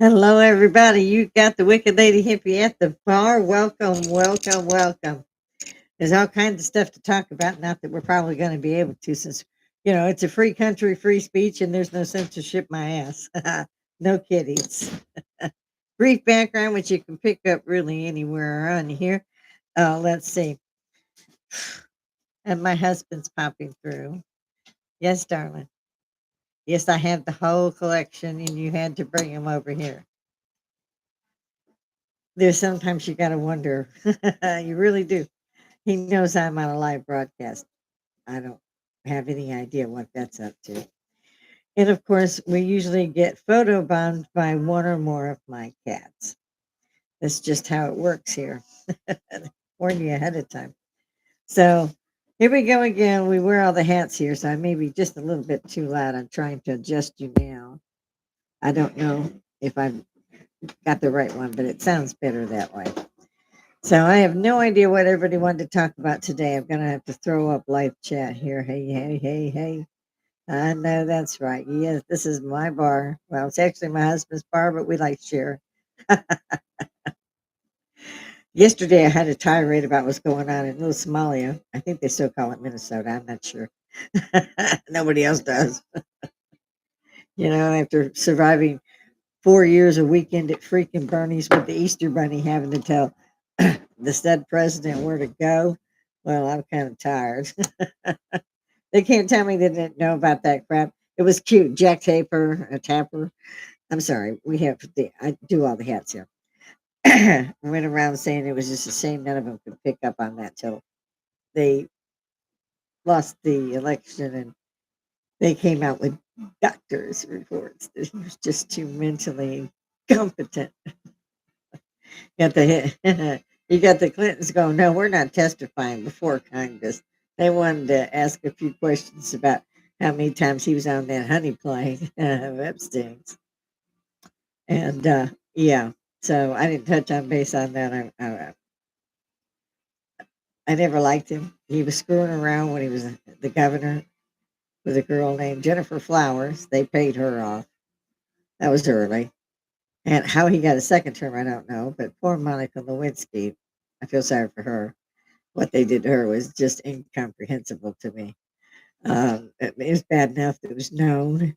Hello, everybody. You got the Wicked Lady Hippie at the bar. Welcome, welcome, welcome. There's all kinds of stuff to talk about. Not that we're probably going to be able to, since it's a free country, free speech, and there's no censorship. My ass, no kiddies. Brief background, which you can pick up really anywhere around here. Let's see. And my husband's popping through. Yes, darling. Yes, I have the whole collection, and you had to bring him over here. There's sometimes you got to wonder. You really do. He knows I'm on a live broadcast. I don't have any idea what that's up to. And of course, we usually get photobombed by one or more of my cats. That's just how it works here. Warn you ahead of time. So here we go again. We wear all the hats here, so I may be just a little bit too loud. I'm trying to adjust you now. I don't know if I've got the right one, but it sounds better that way. So I have no idea what everybody wanted to talk about today. I'm gonna have to throw up live chat here. Hey, hey, hey, hey. I know that's right. Yes, this is my bar. Well, it's actually my husband's bar, but we like to share. Yesterday I had a tirade about what's going on in little Somalia. I think they still call it Minnesota. I'm not sure. Nobody else does. After surviving 4 years a weekend at freaking Bernie's with the Easter Bunny having to tell the said president where to go. Well, I'm kind of tired. They can't tell me they didn't know about that crap. It was cute. Jack Taper, a Tapper. I'm sorry. I do all the hats here. Went around saying it was just a shame none of them could pick up on that till they lost the election and they came out with doctors' reports that he was just too mentally incompetent. Got the you got the Clintons going, no, we're not testifying before Congress. They wanted to ask a few questions about how many times he was on that honey plane of Epstein's. And yeah, so I didn't touch on base on that. I never liked him. He was screwing around when he was the governor with a girl named Jennifer Flowers. They paid her off. That was early. And how he got a second term, I don't know. But poor Monica Lewinsky, I feel sorry for her. What they did to her was just incomprehensible to me. It was bad enough that it was known,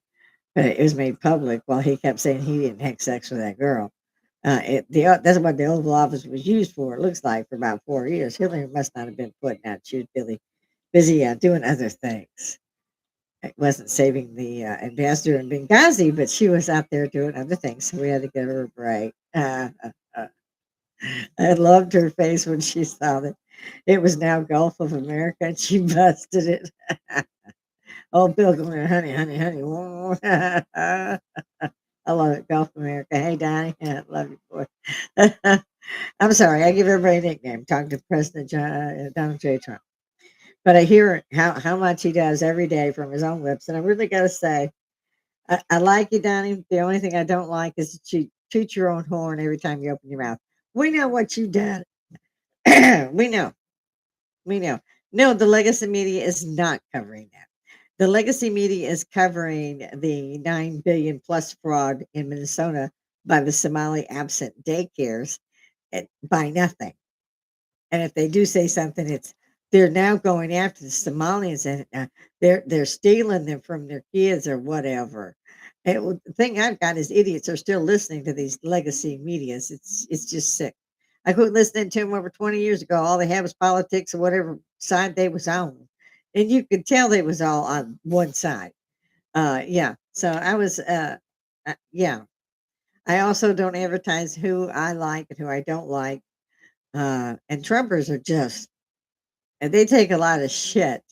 but it was made public while he kept saying he didn't have sex with that girl. That's what the Oval Office was used for, it looks like, for about 4 years. Hillary must not have been putting out. She was really busy doing other things. It wasn't saving the ambassador in Benghazi, but she was out there doing other things. So we had to give her a break. I loved her face when she saw that it was now Gulf of America and she busted it. Oh, Bill going, honey, honey, honey. I love it, Gulf of America. Hey, Donnie, I love you, boy. I'm sorry, I give everybody a nickname. Talking to President Donald J. Trump. But I hear how much he does every day from his own lips. And I really got to say, I like you, Donnie. The only thing I don't like is that you toot your own horn every time you open your mouth. We know what you've done. We know. We know. No, the legacy media is not covering that. The legacy media is covering the 9 billion plus fraud in Minnesota by the Somali absent daycares by nothing. And if they do say something, it's they're now going after the Somalians and they're stealing them from their kids or whatever. The thing I've got is idiots are still listening to these legacy medias. It's just sick. I quit listening to them over 20 years ago. All they had was politics or whatever side they was on, and you could tell they was all on one side. Yeah. So I was. Yeah. I also don't advertise who I like and who I don't like. And Trumpers are just and they take a lot of shit.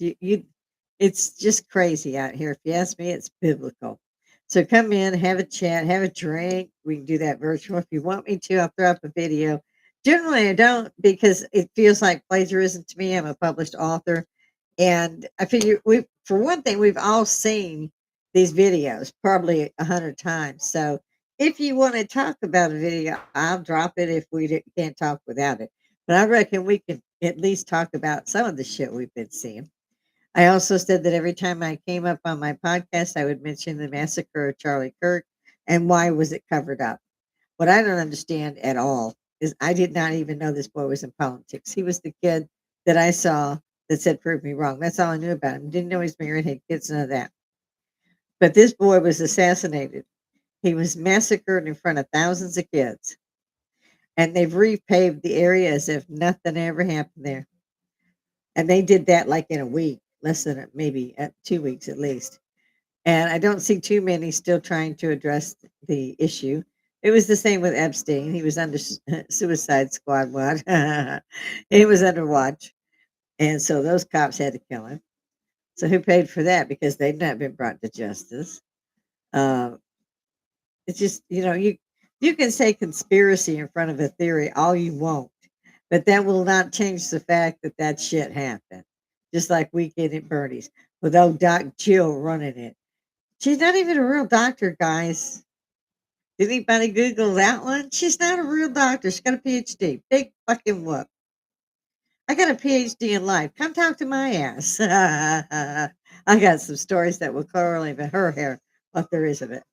It's just crazy out here. If you ask me, it's biblical. So come in, have a chat, have a drink. We can do that virtual. If you want me to, I'll throw up a video. Generally, I don't because it feels like plagiarism to me. I'm a published author. And I figure for one thing, we've all seen these videos probably 100 times. So if you want to talk about a video, I'll drop it if can't talk without it. But I reckon we can at least talk about some of the shit we've been seeing. I also said that every time I came up on my podcast, I would mention the massacre of Charlie Kirk and why was it covered up. What I don't understand at all is I did not even know this boy was in politics. He was the kid that I saw that said, "Prove me wrong." That's all I knew about him. Didn't know he's married, had kids, none of that. But this boy was assassinated. He was massacred in front of thousands of kids, and they've repaved the area as if nothing ever happened there. And they did that like in a week, less than maybe 2 weeks at least. And I don't see too many still trying to address the issue. It was the same with Epstein. He was under suicide squad watch. He was under watch. And so those cops had to kill him. So who paid for that? Because they'd not been brought to justice. Uh, it's just, you can say conspiracy in front of a theory all you want, but that will not change the fact that that shit happened. Just like Weekend at Bernie's with old Doc Jill running it. She's not even a real doctor, guys. Did anybody Google that one? She's not a real doctor. She's got a PhD. Big fucking whoop. I got a PhD in life. Come talk to my ass. I got some stories that will correlate with her hair, what there is of it.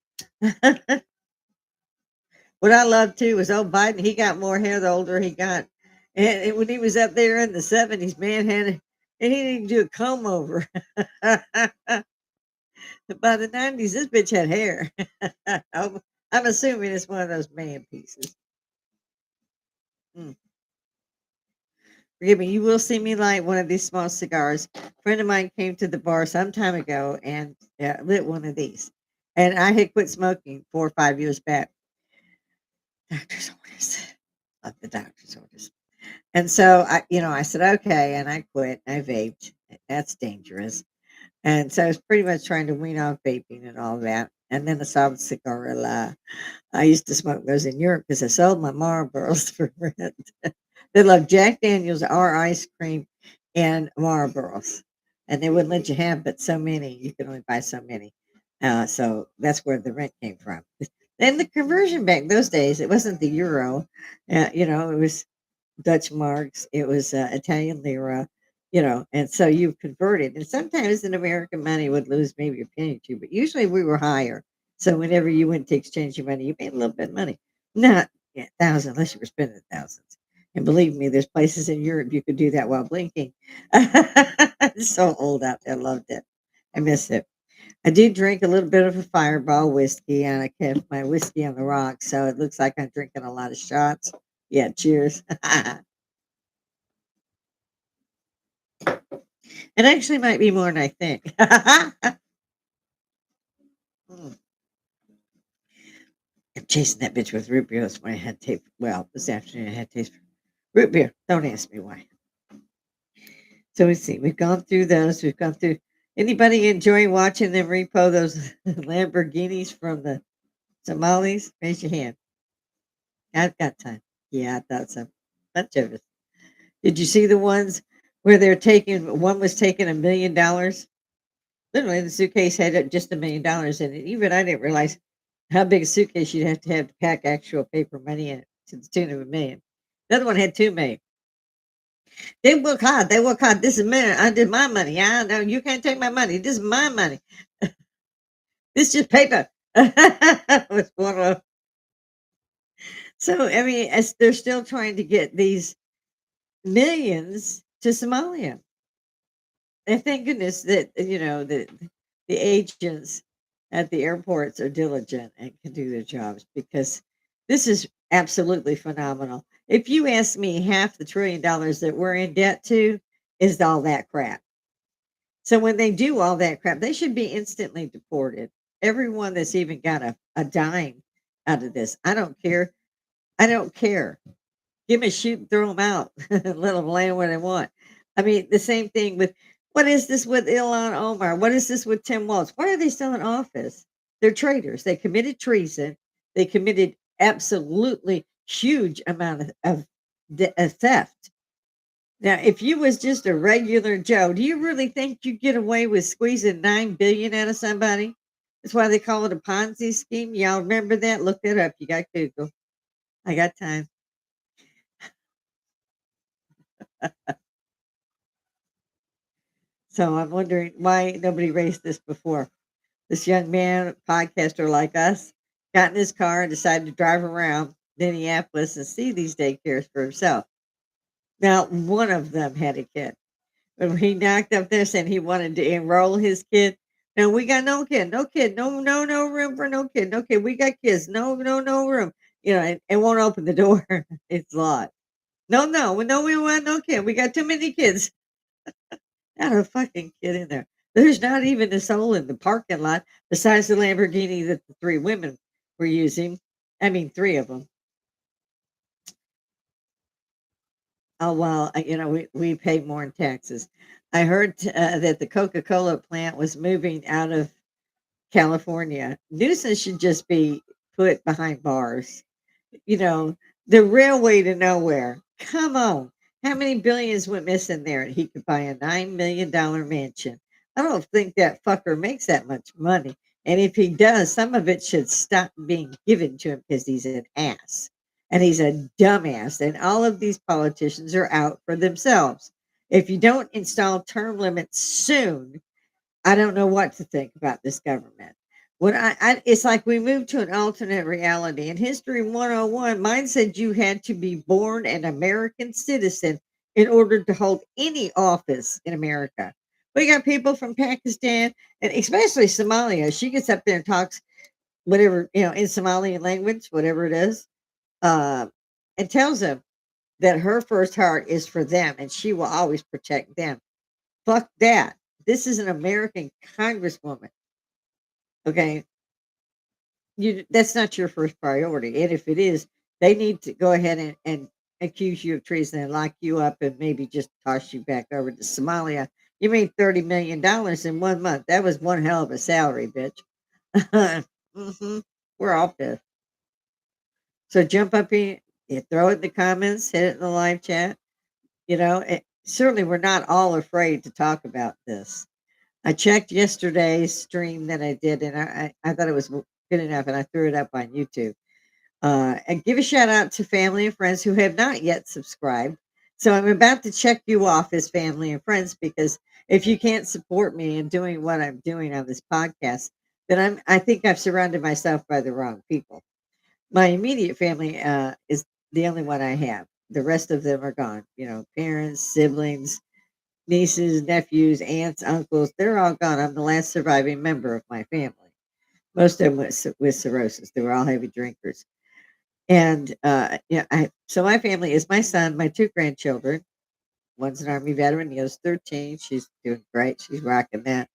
What I love too was old Biden. He got more hair the older he got. And when he was up there in the 70s, man, and he didn't do a comb over. By the 90s, this bitch had hair. I'm assuming it's one of those man pieces. Mm. Forgive me, you will see me light one of these small cigars. A friend of mine came to the bar some time ago and lit one of these. And I had quit smoking 4 or 5 years back. Doctor's orders. Love the doctor's orders. And so I said, okay. And I quit. I vaped. That's dangerous. And so I was pretty much trying to wean off vaping and all that. And then I saw the cigar. I used to smoke those in Europe because I sold my Marlboros for rent. They love Jack Daniels, our ice cream, and Marlboros. And they wouldn't let you have but so many. You could only buy so many. So that's where the rent came from. And the conversion back those days, it wasn't the euro. It was Dutch marks, it was Italian lira, and so you converted. And sometimes in American money would lose maybe a penny or two, but usually we were higher. So whenever you went to exchange your money, you made a little bit of money. Not thousand unless you were spending thousands. And believe me, there's places in Europe you could do that while blinking. It's so old out there, loved it. I miss it. I do drink a little bit of a Fireball whiskey, and I kept my whiskey on the rocks, so it looks like I'm drinking a lot of shots. Yeah, cheers. It actually might be more than I think. Mm. I'm chasing that bitch with root beer. That's why I had tape. Well, this afternoon I had taste root beer. Don't ask me why. So we see. We've gone through those. We've gone through. Anybody enjoy watching them repo those Lamborghinis from the Somalis? Raise your hand. I've got time. Yeah, I thought so. Bunch of us. Did you see the ones where they're taking? One was taking $1 million. Literally, the suitcase had just $1 million in it. Even I didn't realize how big a suitcase you'd have to pack actual paper money in it to the tune of $1 million. The other one had 2 million. They work hard. They work hard. This is mine. I did my money. Yeah, no, you can't take my money. This is my money. This is just paper. Was one of So I mean, as they're still trying to get these millions to Somalia. And thank goodness that the agents at the airports are diligent and can do their jobs, because this is absolutely phenomenal. If you ask me, half the $1 trillion that we're in debt to is all that crap. So when they do all that crap, they should be instantly deported. Everyone that's even got a dime out of this. I don't care. I don't care. Give me a shoot and throw them out. Let them land where they want. I mean, the same thing with, what is this with Ilhan Omar? What is this with Tim Walz? Why are they still in office? They're traitors. They committed treason. They committed absolutely huge amount of theft. Now, if you was just a regular Joe, do you really think you get away with squeezing 9 billion out of somebody? That's why they call it a Ponzi scheme. Y'all remember that? Look it up. You got Google. I got time. So I'm wondering why nobody raised this before. This young man, podcaster like us, got in his car and decided to drive around Minneapolis and see these daycares for himself. Now, one of them had a kid. When he knocked up there saying he wanted to enroll his kid, no, we got no kid, no kid, no room for no kid, no kid. We got kids, no room. And won't open the door. It's locked. No, we want no kid. We got too many kids. Not a fucking kid in there. There's not even a soul in the parking lot besides the Lamborghini that the three women were using. I mean, three of them. Oh, well, we pay more in taxes. I heard that the Coca-Cola plant was moving out of California. Nuisance should just be put behind bars. You know, the railway to nowhere. Come on. How many billions went missing there? And he could buy a $9 million mansion. I don't think that fucker makes that much money. And if he does, some of it should stop being given to him because he's an ass. And he's a dumbass. And all of these politicians are out for themselves. If you don't install term limits soon, I don't know what to think about this government. When it's like we moved to an alternate reality. In History 101, mine said you had to be born an American citizen in order to hold any office in America. We got people from Pakistan and especially Somalia. She gets up there and talks whatever, in Somalian language, whatever it is, uh, and tells them that her first heart is for them and she will always protect them. Fuck that. This is an American congresswoman. Okay. That's not your first priority. And if it is, they need to go ahead and accuse you of treason and lock you up and maybe just toss you back over to Somalia. You made $30 million in 1 month. That was one hell of a salary, bitch. hmm We're all pissed. So jump up in, you throw it in the comments, hit it in the live chat. Certainly we're not all afraid to talk about this. I checked yesterday's stream that I did, and I thought it was good enough, and I threw it up on YouTube. And give a shout out to family and friends who have not yet subscribed. So I'm about to check you off as family and friends because if you can't support me in doing what I'm doing on this podcast, then I think I've surrounded myself by the wrong people. My immediate family is the only one I have. The rest of them are gone. Parents, siblings, nieces, nephews, aunts, uncles, they're all gone. I'm the last surviving member of my family. Most of them with cirrhosis. They were all heavy drinkers. And so my family is my son, my two grandchildren. One's an Army veteran, the other's 13. She's doing great. She's rocking that.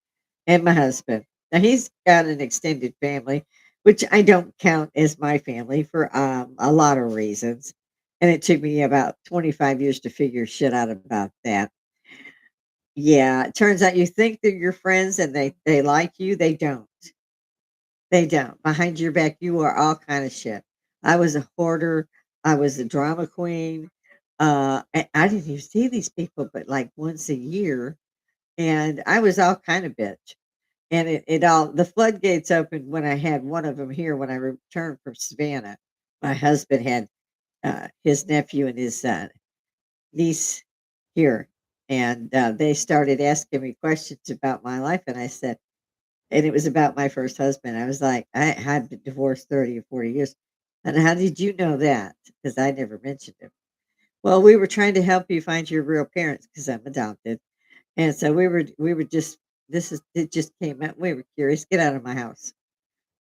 And my husband. Now he's got an extended family, which I don't count as my family for a lot of reasons. And it took me about 25 years to figure shit out about that. Yeah, it turns out you think they're your friends and they like you, they don't. They don't. Behind your back, you are all kind of shit. I was a hoarder. I was a drama queen. I didn't even see these people but like once a year, and I was all kind of bitch. And it all the floodgates opened when I had one of them here when I returned from Savannah. My husband had his nephew and his niece here, and they started asking me questions about my life, and I said, and it was about my first husband. I was like, I had been divorced 30 or 40 years. And how did you know that? Because I never mentioned him. Well, we were trying to help you find your real parents because I'm adopted. And so we were just it just came out. We were curious. Get out of my house.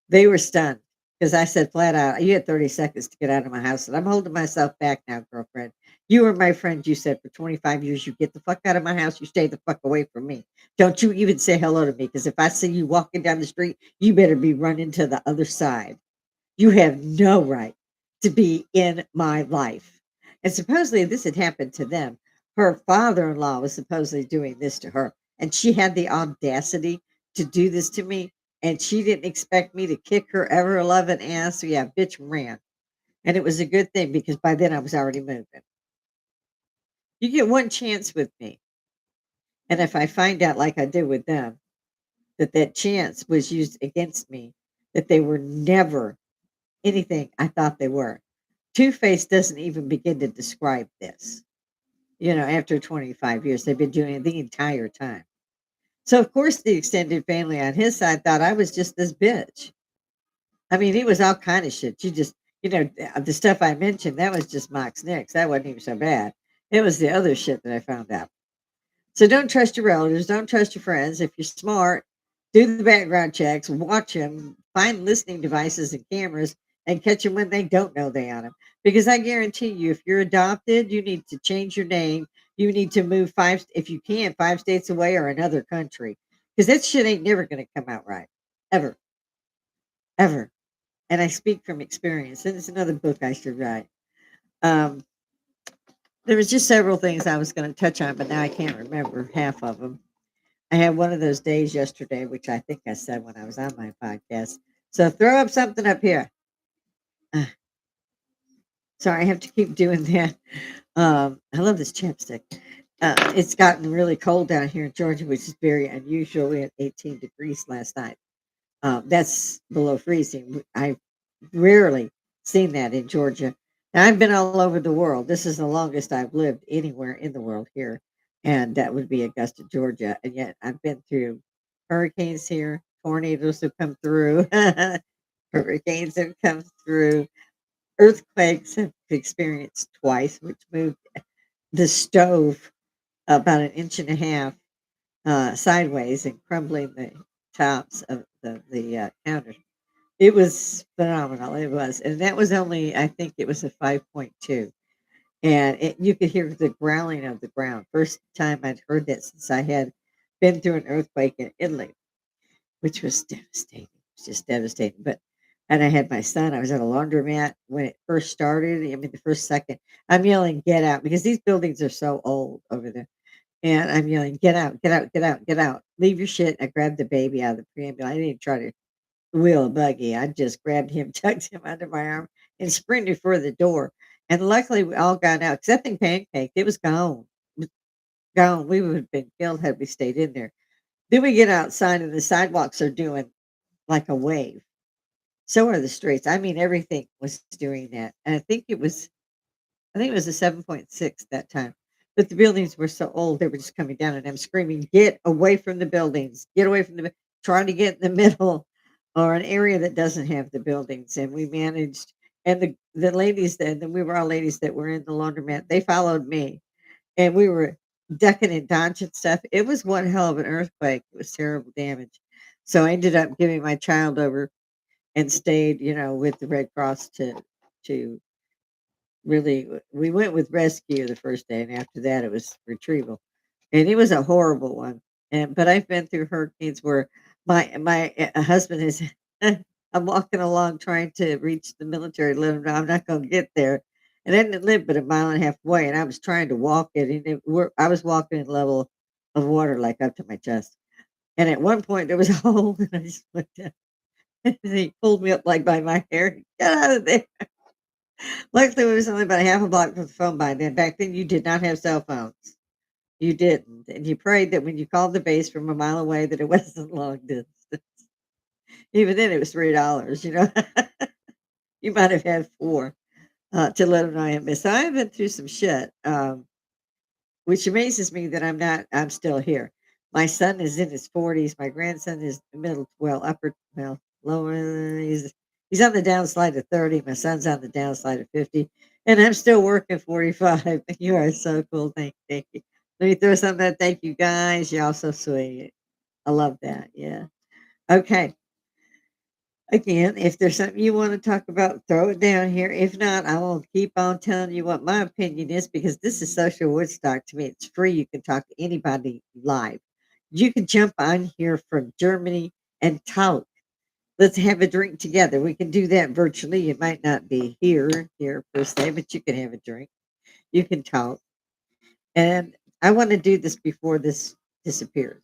They were stunned because I said flat out, "You had 30 seconds to get out of my house." And I'm holding myself back now, girlfriend. You were my friend, you said, for 25 years. You get the fuck out of my house. You stay the fuck away from me. Don't you even say hello to me because if I see you walking down the street, you better be running to the other side. You have no right to be in my life. And supposedly this had happened to them. Her father in law was supposedly doing this to her. And she had the audacity to do this to me. And she didn't expect me to kick her ever loving ass. So yeah, bitch ran. And it was a good thing because by then I was already moving. You get one chance with me. And if I find out, like I did with them, that that chance was used against me, that they were never anything I thought they were. Two-Face doesn't even begin to describe this. After 25 years, they've been doing it the entire time. So, of course, the extended family on his side thought I was just this bitch. I mean, it was all kind of shit. You just, the stuff I mentioned, that was just Mox Nix. That wasn't even so bad. It was the other shit that I found out. So don't trust your relatives. Don't trust your friends. If you're smart, do the background checks, watch them, find listening devices and cameras, and catch them when they don't know they on them. Because I guarantee you, if you're adopted, you need to change your name. You need to move if you can, 5 states away or another country. Because that shit ain't never going to come out right. Ever, ever. And I speak from experience. And it's another book I should write. Um, there was just several things I was going to touch on, but now I can't remember half of them. I had one of those days yesterday, which I think I said when I was on my podcast. So throw up something up here. Uh, Sorry, I have to keep doing that. I love this chapstick. It's gotten really cold down here in Georgia, which is very unusual. We had 18 degrees last night. That's below freezing. I've rarely seen that in Georgia. Now, I've been all over the world. This is the longest I've lived anywhere in the world here, and that would be Augusta, Georgia. And yet, I've been through hurricanes here, tornadoes have come through, hurricanes have come through, earthquakes have experienced twice, which moved the stove about an inch and a half sideways and crumbling the tops of the counter. It was phenomenal, it was, and that was only I think it was a 5.2, and you could hear the growling of the ground. First time I'd heard that since I had been through an earthquake in Italy, which was devastating. It was just devastating, and I had my son, I was at a laundromat when it first started, I mean, the first second, I'm yelling, "Get out," because these buildings are so old over there, and I'm yelling, "Get out, get out, get out, get out. Leave your shit." I grabbed the baby out of the preamble. I didn't even try to wheel a buggy. I just grabbed him, tucked him under my arm, and sprinted for the door. And luckily, we all got out. 'Cause that thing pancaked. It was gone. It was gone. We would have been killed had we stayed in there. Then we get outside, and the sidewalks are doing like a wave. So are the streets. I mean, everything was doing that. And I think it was a 7.6 that time. But the buildings were so old, they were just coming down, and I'm screaming, "Get away from the buildings! Get away from trying to get in the middle or an area that doesn't have the buildings." And we managed, and the ladies that we were all ladies that were in the laundromat, they followed me, and we were ducking and dodging stuff. It was one hell of an earthquake. It was terrible damage. So I ended up giving my child over and stayed, with the Red Cross to really we went with rescue the first day, and after that it was retrieval, and it was a horrible one. And but I've been through hurricanes where my husband is I'm walking along trying to reach the military, let him know I'm not going to get there, and I didn't live but a mile and a half away, and I was trying to walk it, and I was walking in level of water like up to my chest, and at one point there was a hole, and I just went down, and he pulled me up like by my hair, "Get out of there." Luckily, we was only about a half a block from the phone by then. Back then, you did not have cell phones. You didn't, and you prayed that when you called the base from a mile away, that it wasn't long distance. Even then, it was $3. You might have had four to let them know I had missed. So I've been through some shit, which amazes me that I'm still here. My son is in his 40s. My grandson is lower. He's on the downslide of 30. My son's on the downslide of 50, and I'm still working 45. You are so cool. Thank you. Let me throw something out. Thank you guys. You're all so sweet. I love that. Yeah. Okay. Again, if there's something you want to talk about, throw it down here. If not, I will keep on telling you what my opinion is because this is social Woodstock to me. It's free. You can talk to anybody live. You can jump on here from Germany and talk. Let's have a drink together. We can do that virtually. It might not be here per se, but you can have a drink. You can talk. And I want to do this before this disappears.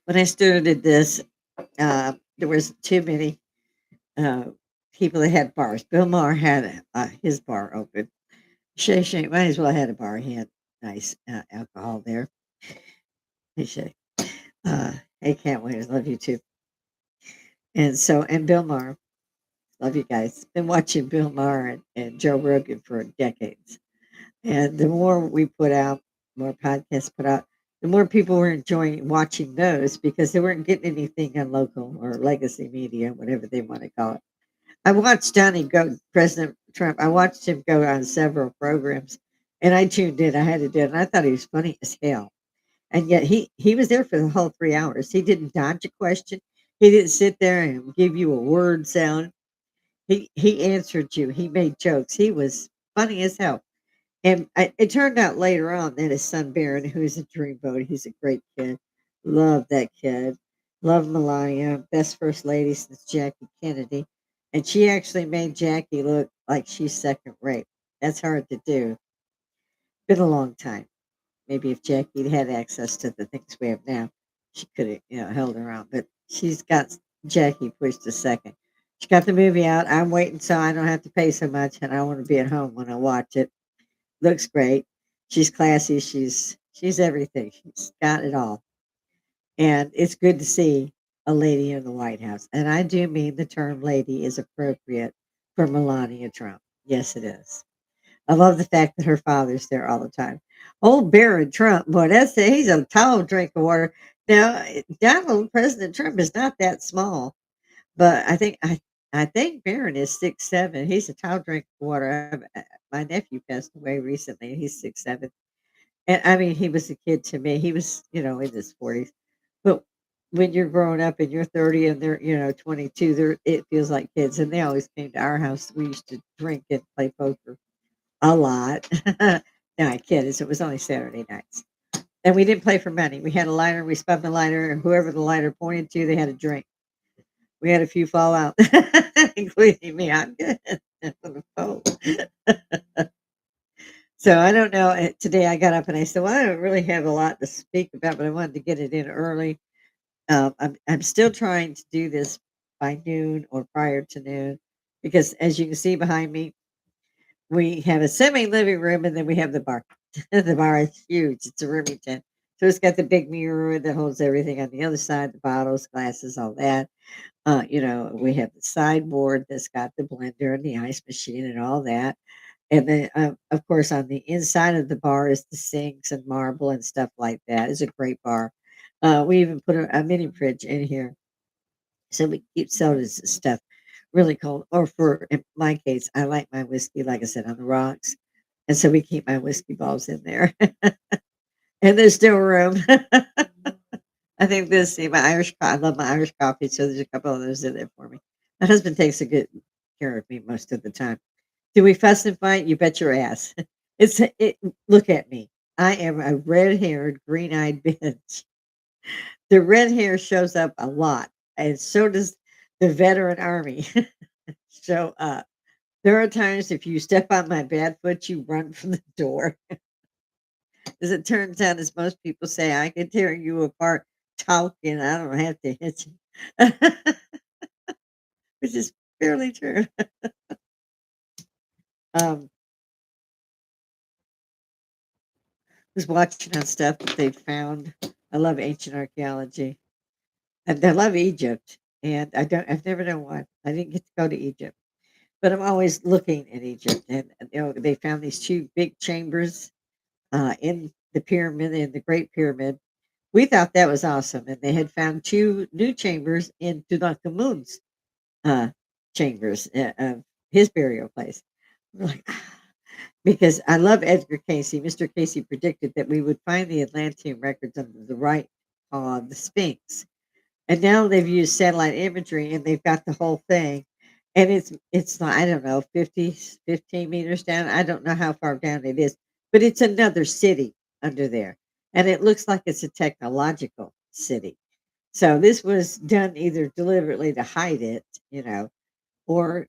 When I started this, there was too many uh, people that had bars. Bill Maher had his bar open. Shay Shay might as well had a bar. He had nice alcohol there. Hey Shay, uh, hey Can't Wait, love you too. And Bill Maher, love you guys. Been watching Bill Maher and Joe Rogan for decades. And the more we put out, more podcasts put out, the more people were enjoying watching those because they weren't getting anything on local or legacy media, whatever they want to call it. I watched Johnny go, President Trump. I watched him go on several programs, and I tuned in. I had to do it, and I thought he was funny as hell. And yet he was there for the whole 3 hours. He didn't dodge a question. He didn't sit there and give you a word salad. He answered you. He made jokes. He was funny as hell. And it turned out later on that his son Barron, who's a dreamboat, he's a great kid. Love that kid. Love Melania, best first lady since Jackie Kennedy. And she actually made Jackie look like she's second rate. That's hard to do. Been a long time. Maybe if Jackie had access to the things we have now, she could have, held her on. But she's got Jackie pushed to second. She got the movie out. I'm waiting so I don't have to pay so much, and I want to be at home when I watch it. Looks great. She's classy. She's everything. She's got it all. And it's good to see a lady in the White House. And I do mean the term lady is appropriate for Melania Trump. Yes, it is. I love the fact that her father's there all the time. Old Barron Trump, boy, he's a tall drink of water. Now, Donald President Trump is not that small, but I think Barron is 6'7". He's a tall drink of water. My nephew passed away recently. He's 6'7". And I mean, he was a kid to me. He was, in his 40s. But when you're growing up and you're 30 and they're, 22, it feels like kids. And they always came to our house. We used to drink and play poker a lot. No, I kid. It was only Saturday nights. And we didn't play for money. We had a lighter. We spun the lighter, and whoever the lighter pointed to, they had a drink. We had a few fall out, including me. I'm good on the phone. So I don't know. Today I got up and I said, "Well, I don't really have a lot to speak about, but I wanted to get it in early." I'm still trying to do this by noon or prior to noon, because as you can see behind me, we have a semi living room and then we have the bar. The bar is huge. It's a roomy tent. So it's got the big mirror that holds everything on the other side, the bottles, glasses, all that. We have the sideboard that's got the blender and the ice machine and all that. And then, of course, on the inside of the bar is the sinks and marble and stuff like that. It's a great bar. We even put a mini fridge in here so we keep sodas and stuff really cold. Or for in my case, I like my whiskey, like I said, on the rocks. And so we keep my whiskey balls in there. And there's still room. I think this, see, I love my Irish coffee, so there's a couple of those in there for me. My husband takes a good care of me most of the time. Do we fuss and fight? You bet your ass. Look at me. I am a red-haired, green-eyed bitch. The red hair shows up a lot, and so does the veteran army show up. There are times if you step on my bad foot, you run from the door. As it turns out, as most people say, I can tear you apart talking. I don't have to hit you, which is fairly true. Um, was watching on stuff that they found. I love ancient archaeology. And I love Egypt. And I've never known why. I didn't get to go to Egypt, but I'm always looking at Egypt. And, they found these two big chambers in the pyramid, in the Great Pyramid. We thought that was awesome. And they had found two new chambers in Tutankhamun's uh, chambers of his burial place. We're like, because I love Edgar Casey. Mr. Casey predicted that we would find the Atlantean records under the right paw of the Sphinx. And now they've used satellite imagery and they've got the whole thing. And it's not, I don't know, 15 meters down. I don't know how far down it is, but it's another city under there. And it looks like it's a technological city. So this was done either deliberately to hide it, or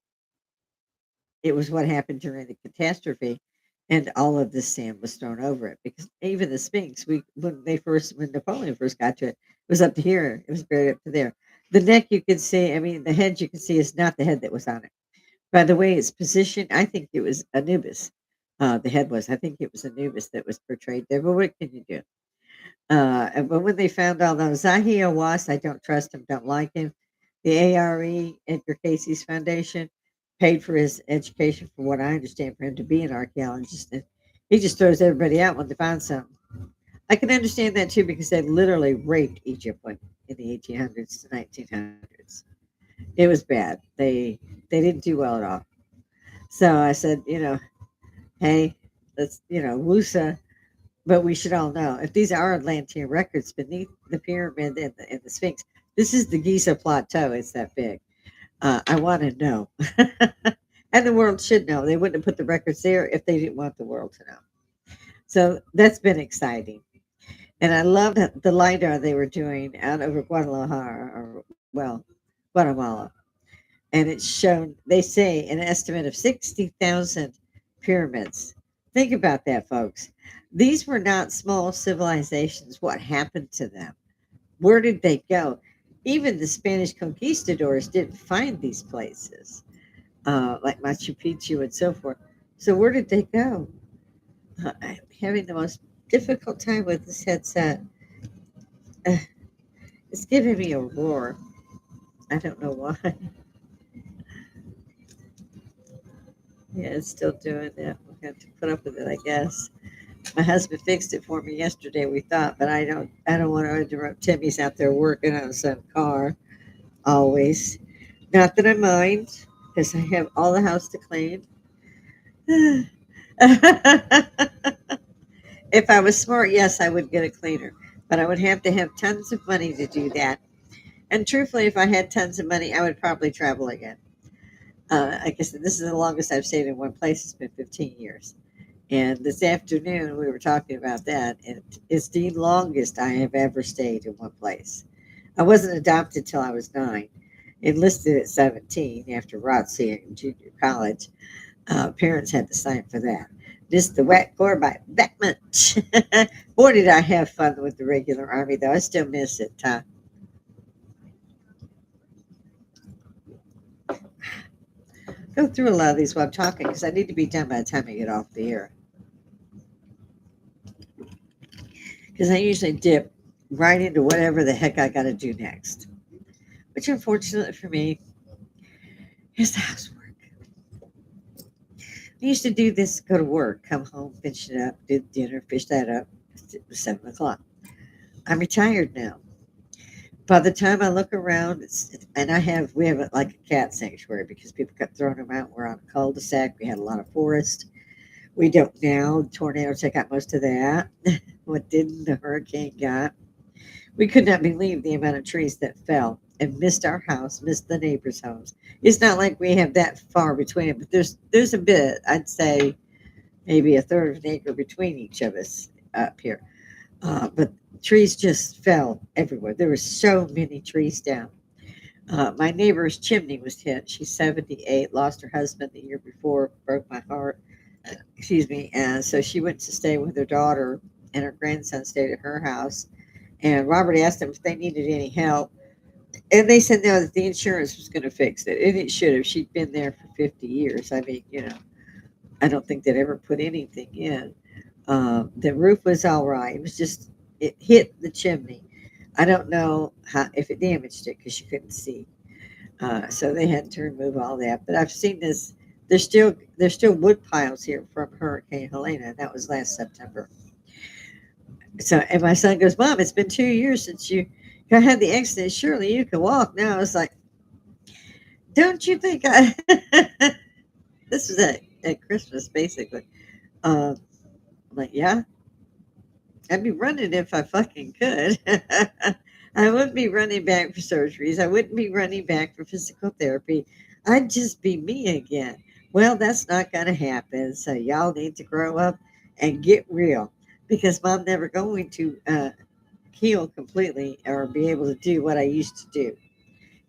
it was what happened during the catastrophe, and all of the sand was thrown over it. Because even the Sphinx, when Napoleon first got to it, it was up to here. It was buried up to there. The neck you can see, I mean, the head you can see is not the head that was on it. By the way it's positioned, I think it was Anubis. The head was. I think it was Anubis that was portrayed there. But what can you do? But when they found all those Zahi Hawass, I don't trust him, don't like him. The ARE, Edgar Casey's foundation, paid for his education, from what I understand, for him to be an archaeologist. He just throws everybody out when they find something. I can understand that too because they literally raped Egypt in the 1800s to 1900s. It was bad. They didn't do well at all. So I said, hey, let's Wusa. But we should all know if these are Atlantean records beneath the pyramid and the Sphinx, this is the Giza Plateau. It's that big. I want to know. And the world should know. They wouldn't have put the records there if they didn't want the world to know. So that's been exciting. And I loved the LIDAR they were doing out over Guadalajara, or, well, Guatemala. And it's shown, they say, an estimate of 60,000 pyramids. Think about that, folks. These were not small civilizations. What happened to them? Where did they go? Even the Spanish conquistadors didn't find these places, like Machu Picchu and so forth. So where did they go? I'm having the most difficult time with this headset. Uh, it's giving me a roar. I don't know why. Yeah, it's still doing that. We'll have to put up with it, I guess. My husband fixed it for me yesterday. We thought, but I don't want to interrupt. Timmy's out there working on some car always. Not that I mind, because I have all the house to clean. If I was smart, yes, I would get a cleaner, but I would have to have tons of money to do that. And truthfully, if I had tons of money, I would probably travel again. Like I said, this is the longest I've stayed in one place. It's been 15 years. And this afternoon, we were talking about that. And it's the longest I have ever stayed in one place. I wasn't adopted till I was 9, enlisted at 17 after ROTC in junior college. Parents had to sign for that. Missed the wet core by that much. Boy, did I have fun with the regular army, though. I still miss it. Go through a lot of these while I'm talking because I need to be done by the time I get off the air. Because I usually dip right into whatever the heck I got to do next, which unfortunately for me is the housework. I used to do this, go to work, come home, finish it up, do dinner, fish that up. It was 7 o'clock. I'm retired now. By the time I look around, and we have like a cat sanctuary because people kept throwing them out. We're on a cul-de-sac. We had a lot of forest. We don't now. Tornadoes take out most of that. What didn't the hurricane got? We could not believe the amount of trees that fell and missed our house, missed the neighbors' homes. It's not like we have that far between it, but there's a bit. I'd say maybe a third of an acre between each of us up here. But trees just fell everywhere. There were so many trees down. My neighbor's chimney was hit. She's 78, lost her husband the year before, broke my heart. Excuse me. And so she went to stay with her daughter, and her grandson stayed at her house. And Robert asked them if they needed any help. And they said no, that the insurance was going to fix it. And it should have. She'd been there for 50 years. I mean, I don't think they'd ever put anything in. The roof was all right. It was just, it hit the chimney. I don't know if it damaged it because you couldn't see. So they had to remove all that. But I've seen this. There's still wood piles here from Hurricane Helena. And that was last September. So, and my son goes, Mom, it's been 2 years since you had the accident. Surely you can walk now. I was like, don't you think I? This was at Christmas, basically. I'm like, yeah, I'd be running if I fucking could. I wouldn't be running back for surgeries. I wouldn't be running back for physical therapy. I'd just be me again. Well, that's not going to happen. So y'all need to grow up and get real because Mom never going to heal completely or be able to do what I used to do.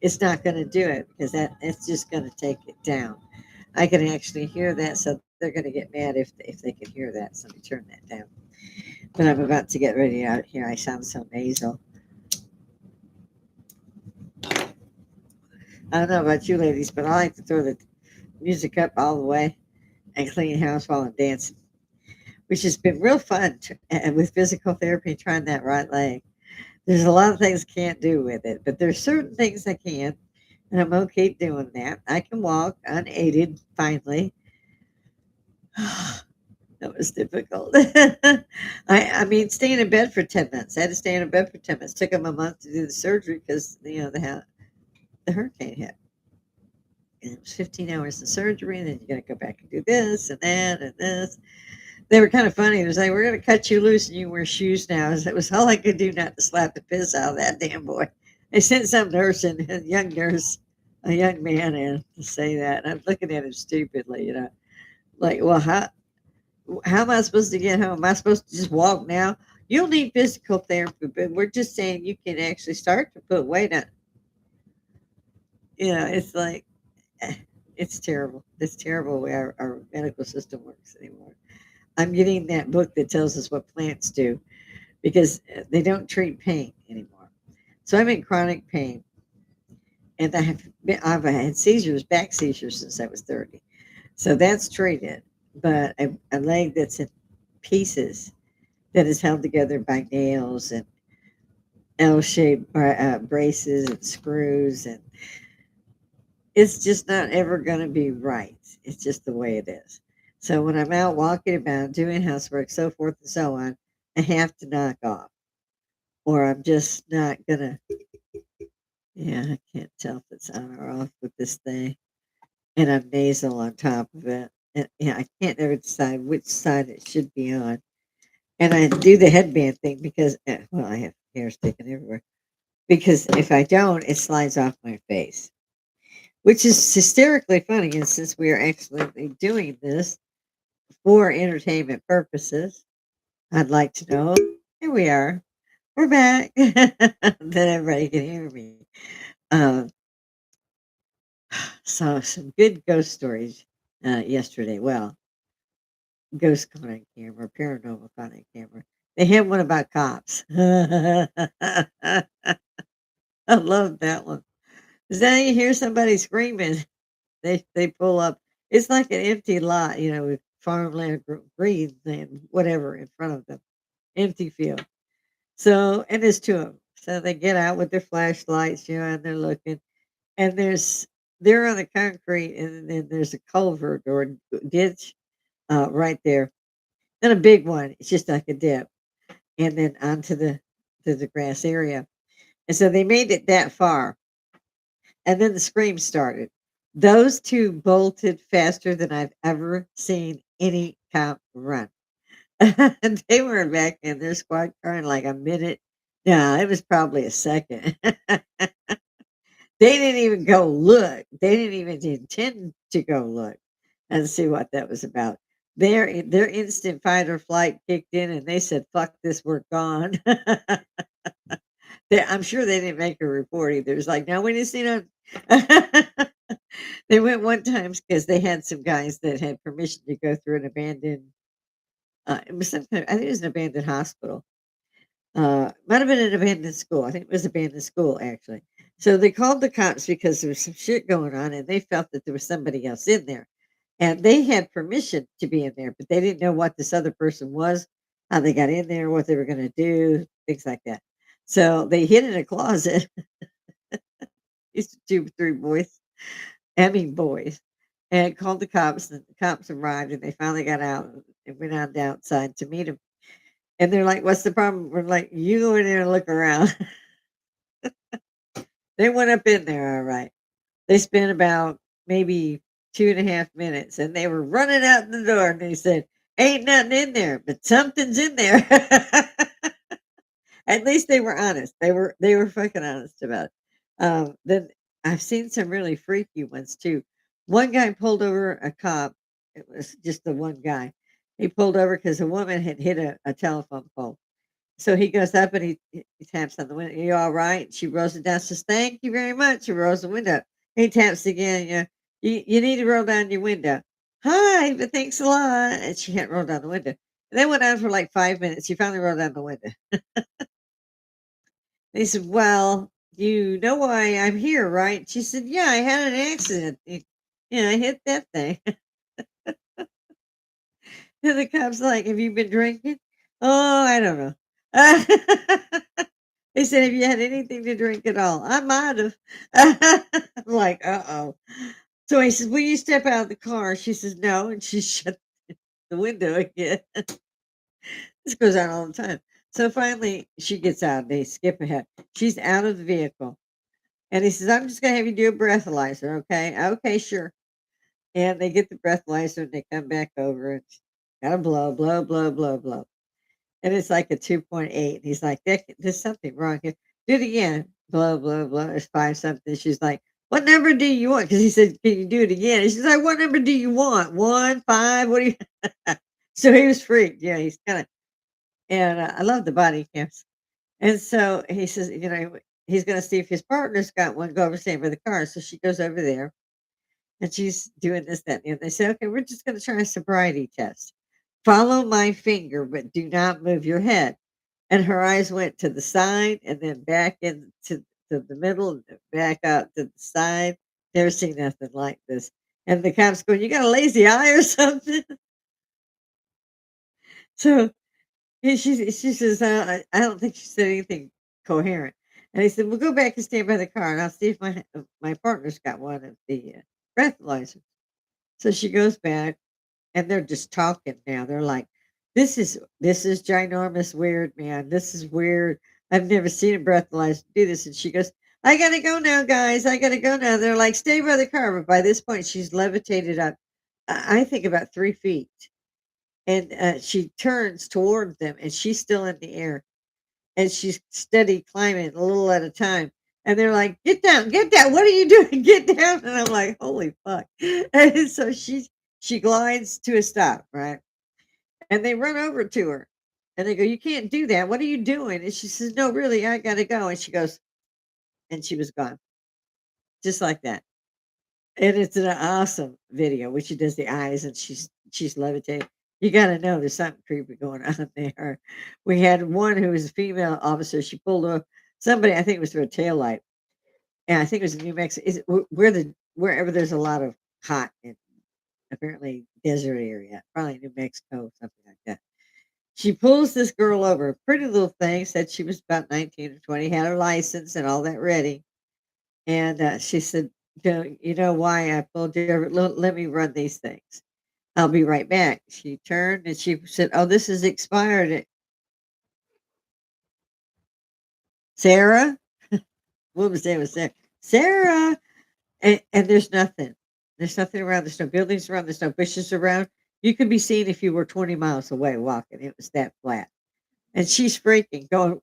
It's not going to do it because it's just going to take it down. I can actually hear that, so they're going to get mad if they can hear that. So let me turn that down. But I'm about to get ready out here. I sound so nasal. I don't know about you ladies, but I like to throw the music up all the way and clean house while I'm dancing, which has been real fun with physical therapy, trying that right leg. There's a lot of things I can't do with it, but there's certain things I can, and I'm okay doing that. I can walk unaided finally. That was difficult. I mean, staying in bed for 10 minutes. I had to stay in bed for 10 minutes. Took him a month to do the surgery because, the hurricane hit. And it was 15 hours of surgery, and then you got to go back and do this and that and this. They were kind of funny. It was like, we're going to cut you loose and you wear shoes now. It was all I could do not to slap the piss out of that damn boy. They sent some nurse in, a young nurse, a young man in to say that. And I'm looking at him stupidly, like, well, how am I supposed to get home? Am I supposed to just walk now? You'll need physical therapy, but we're just saying you can actually start to put weight on. It's like, eh, it's terrible. It's terrible the way our medical system works anymore. I'm getting that book that tells us what plants do because they don't treat pain anymore. So I'm in chronic pain, and I've had seizures, back seizures since I was 30. So that's treated, but a leg that's in pieces that is held together by nails and L-shaped braces and screws, and it's just not ever going to be right. It's just the way it is. So when I'm out walking about, doing housework, so forth and so on, I have to knock off, or I'm just not gonna. Yeah, I can't tell if it's on or off with this thing, and I'm nasal on top of it, and yeah, I can't ever decide which side it should be on. And I do the headband thing because, well, I have hair sticking everywhere. Because if I don't, it slides off my face, which is hysterically funny. And since we are actually doing this for entertainment purposes, I'd like to know. Here we are. We're back. Then everybody can hear me. Um, saw some good ghost stories yesterday. Well, ghost caught on camera, paranormal caught on camera. They had one about cops. I love that one. Because then you hear somebody screaming. They pull up. It's like an empty lot, with farmland, green land, whatever in front of them, empty field. So, and there's two of them. So they get out with their flashlights, and they're looking. And they're on the concrete, and then there's a culvert or ditch right there. Then a big one. It's just like a dip, and then onto the grass area. And so they made it that far, and then the scream started. Those two bolted faster than I've ever seen any cop run. And they were back in their squad car in like a minute. No, it was probably a second. They didn't even go look. They didn't even intend to go look and see what that was about. Their instant fight or flight kicked in, and they said, "Fuck this, we're gone." I'm sure they didn't make a report either. It's like, no, we didn't see no. They went one time because they had some guys that had permission to go through an abandoned. It was I think it was an abandoned hospital. Might have been an abandoned school. I think it was abandoned school actually. So they called the cops because there was some shit going on, and they felt that there was somebody else in there, and they had permission to be in there, but they didn't know what this other person was, how they got in there, what they were going to do, things like that. So they hid in a closet. These two, three boys, I mean boys, and called the cops. And the cops arrived, and they finally got out and went on outside to meet him. And they're like, "What's the problem?" We're like, "You go in there and look around." They went up in there, all right. They spent about maybe 2.5 minutes, and they were running out the door, and they said, "Ain't nothing in there, but something's in there." At least they were honest. They were fucking honest about it. Then I've seen some really freaky ones too. One guy pulled over a cop. It was just the one guy. He pulled over because a woman had hit a telephone pole. So he goes up and he taps on the window. "You all right?" She rolls it down. Says, "Thank you very much." He rolls the window up. He taps again. You need to roll down your window. "Hi, but thanks a lot." And she hadn't rolled down the window. And they went on for like 5 minutes. She finally rolled down the window. They said, "Well, you know why I'm here, right?" She said, "Yeah, I had an accident. I hit that thing." And the cop's like, "Have you been drinking?" "Oh, I don't know." They said, "Have you had anything to drink at all?" "I might have." I'm like, uh-oh. So he says, "Will you step out of the car?" She says, "No." And she shut. the window again. This goes on all the time. So finally, she gets out. They skip ahead. She's out of the vehicle. And he says, I'm just going to have you do a breathalyzer. Okay. Okay, sure. And they get the breathalyzer and they come back over and got to blow, blow, blow, blow, blow. And it's like a 2.8. And he's like, there's something wrong here. Do it again. Blow, blow, blow. It's five something. She's like, what number do you want? Because he said, can you do it again? And she's like, what number do you want? One, five? What do you? So he was freaked. Yeah, he's kind of, and I love the body cams. And so he says, he's going to see if his partner's got one, go over stand by the car. So she goes over there and she's doing this, that, and the other. They say, okay, we're just going to try a sobriety test. Follow my finger, but do not move your head. And her eyes went to the side and then back into to the middle, and then back out to the side. Never seen nothing like this. And the cops going, you got a lazy eye or something? So she says, I don't think she said anything coherent. And he said, "We'll go back and stand by the car, and I'll see if my partner's got one of the breathalyzers." So she goes back, and they're just talking now. They're like, "This is ginormous weird, man. This is weird. I've never seen a breathalyzer do this." And she goes, "I gotta go now, guys. I gotta go now." They're like, "Stay by the car." But by this point, she's levitated up, I think about 3 feet. And she turns toward them, and she's still in the air, and she's steady climbing a little at a time. And they're like, get down. What are you doing? Get down." And I'm like, holy fuck. And so she glides to a stop, right? And they run over to her and they go, "You can't do that. What are you doing?" And she says, "No, really, I gotta go." And she goes, and she was gone. Just like that. And it's an awesome video where she does the eyes and she's levitating. You gotta know there's something creepy going on there. We had one who was a female officer. She pulled off somebody, I think it was through a tail light. And I think it was in New Mexico. Is wherever there's a lot of hot and apparently desert area, probably New Mexico, something like that. She pulls this girl over, pretty little thing, said she was about 19 or 20, had her license and all that ready. And she said, You know why I pulled you over? Let me run these things. I'll be right back." She turned and she said, "Oh, this is expired." Sarah? What was name was Sarah? Sarah! And there's nothing. There's nothing around. There's no buildings around. There's no bushes around. You could be seen if you were 20 miles away walking. It was that flat. And she's freaking, going,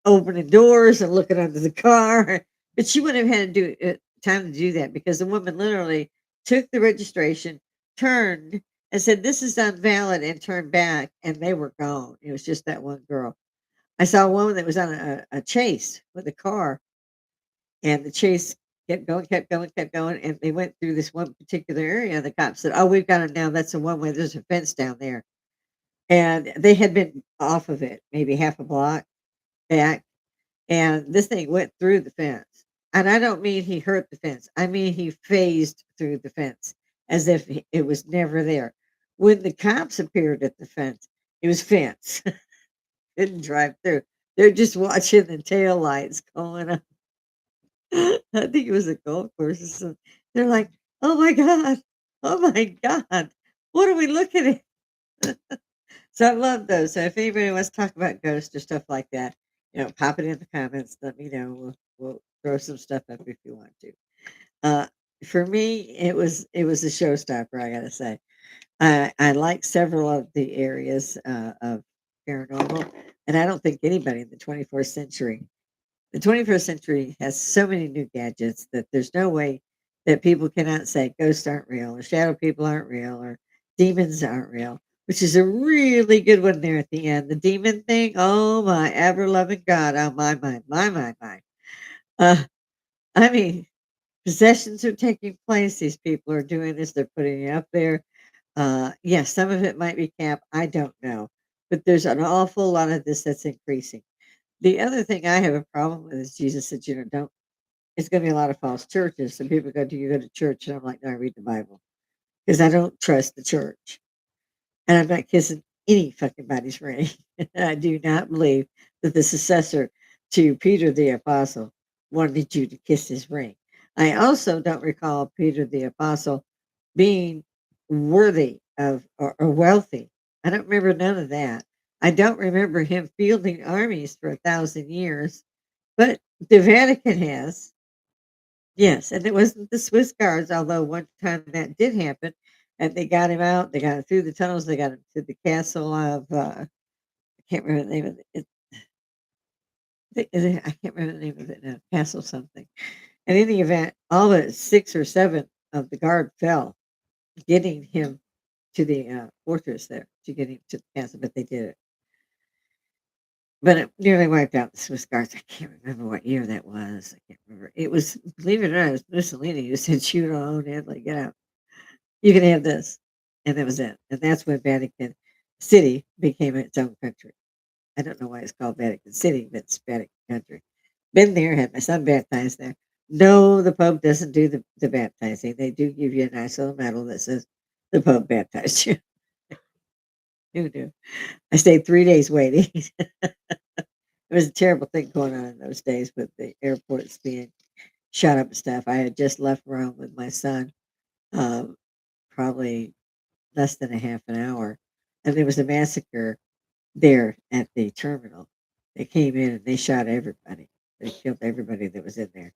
opening doors and looking under the car. But she wouldn't have had to do time to do that because the woman literally took the registration, turned and said, "This is invalid," and turned back, and they were gone. It was just that one girl. I saw a woman that was on a chase with a car, and the chase kept going, kept going, kept going, and they went through this one particular area. And the cop said, "Oh, we've got it now. That's the one way. There's a fence down there." And they had been off of it maybe half a block back, and this thing went through the fence. And I don't mean he hurt the fence. I mean he phased through the fence as if it was never there. When the cops appeared at the fence, it was fence. Couldn't drive through. They're just watching the tail lights going up. I think it was a golf course or something. They're like, "Oh my God. Oh my God. What are we looking at?" So I love those. So if anybody wants to talk about ghosts or stuff like that, pop it in the comments. Let me know. We'll throw some stuff up if you want to. Uh, for me, it was a showstopper. I gotta say, I like several of the areas of paranormal, and I don't think anybody in the 21st century has so many new gadgets that there's no way that people cannot say ghosts aren't real or shadow people aren't real or demons aren't real, which is a really good one there at the end. The demon thing, oh my ever loving God, oh my mind, my. Uh, I mean, possessions are taking place. These people are doing this. They're putting it up there. Yes, some of it might be camp. I don't know, but there's an awful lot of this that's increasing. The other thing I have a problem with is Jesus said, don't. It's going to be a lot of false churches. And people go, "Do you go to church?" And I'm like, "No, I read the Bible because I don't trust the church, and I'm not kissing any fucking body's ring." I do not believe that the successor to Peter the Apostle wanted you to kiss his ring. I also don't recall Peter the Apostle being worthy or wealthy. I don't remember none of that. I don't remember him fielding armies for 1,000 years, but the Vatican has. Yes, and it wasn't the Swiss guards, although one time that did happen, and they got him out. They got him through the tunnels. They got him to the castle of I can't remember the name of it. I can't remember the name of it now. Castle something. In any event, all but 6 or 7 of the guard fell, getting him to the fortress there to get him to the castle. But they did it. But it nearly wiped out the Swiss guards. I can't remember what year that was. I can't remember. It was, believe it or not, it was Mussolini who said, "Shoot our own head, like get out. You can have this," and that was it. And that's when Vatican City became its own country. I don't know why it's called Vatican City, but it's Vatican Country. Been there, had my son baptized there. No, the Pope doesn't do the baptizing. They do give you a nice little medal that says the Pope baptized you. Who knew? I stayed 3 days waiting. It was a terrible thing going on in those days with the airports being shut up and stuff. I had just left Rome with my son, um, probably less than a half an hour, and there was a massacre there at the terminal. They came in and they shot everybody. They killed everybody that was in there.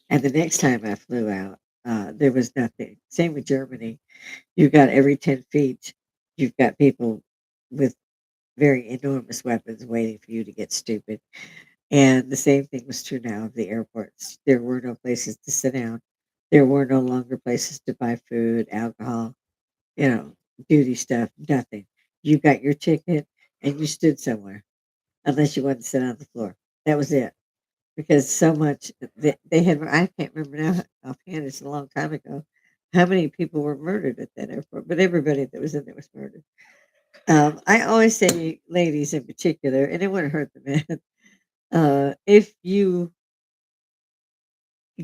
And the next time I flew out, there was nothing. Same with Germany. You've got every 10 feet, you've got people with very enormous weapons waiting for you to get stupid. And the same thing was true now of the airports. There were no places to sit down. There were no longer places to buy food, alcohol, you know, duty stuff, nothing. You got your ticket and you stood somewhere unless you wanted to sit on the floor. That was it. Because so much they had, I can't remember now offhand, it's a long time ago, how many people were murdered at that airport, but everybody that was in there was murdered. I always say, ladies in particular, and it wouldn't hurt the men, if you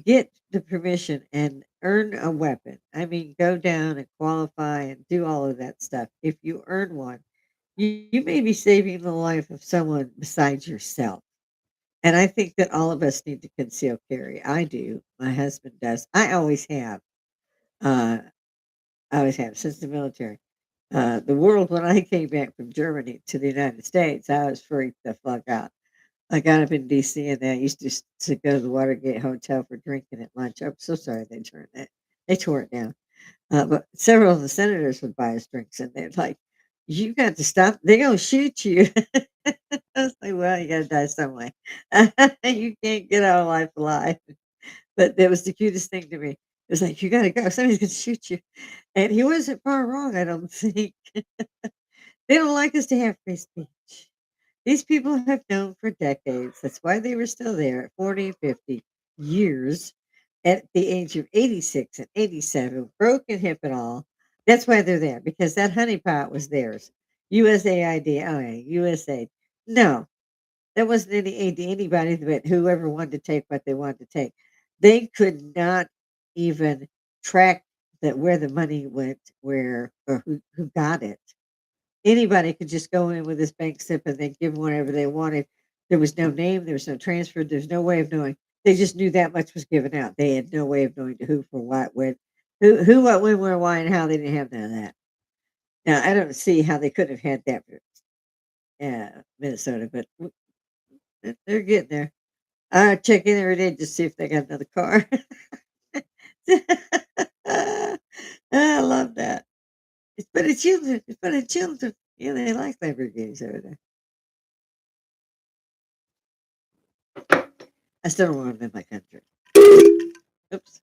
get the permission and earn a weapon. I mean, go down and qualify and do all of that stuff. If you earn one, you may be saving the life of someone besides yourself. And I think that all of us need to conceal carry. I do. My husband does. I always have. Uh, I always have since the military. The world, when I came back from Germany to the United States, I was freaked the fuck out. I got up in DC and then I used to go to the Watergate Hotel for drinking at lunch. I'm so sorry they tore it down. But several of the senators would buy us drinks and they're like, "You got to stop. They're gonna shoot you." I was like, "Well, you gotta die some way. You can't get out of life alive." But that was the cutest thing to me. It was like, "You gotta go. Somebody's gonna shoot you." And he wasn't far wrong, I don't think. They don't like us to have free speech. These people have known for decades. That's why they were still there at 40 and 50 years at the age of 86 and 87, broken hip and all. That's why they're there, because that honeypot was theirs. USAID, oh yeah, USA. No, there wasn't any aid to anybody but whoever wanted to take what they wanted to take. They could not even track that where the money went, where or who got it. Anybody could just go in with this bank slip and they give 'em whatever they wanted. There was no name, there was no transfer, there's no way of knowing. They just knew that much was given out. They had no way of knowing to who, for what, when, who, what, when, where, why, and how. They didn't have none of that. Now, I don't see how they could have had that for Minnesota, but they're getting there. I check in every day to see if they got another car. I love that. It's for the children. It's for the children. Yeah, they like Lamborghinis over there. I still don't want them in my country. Oops.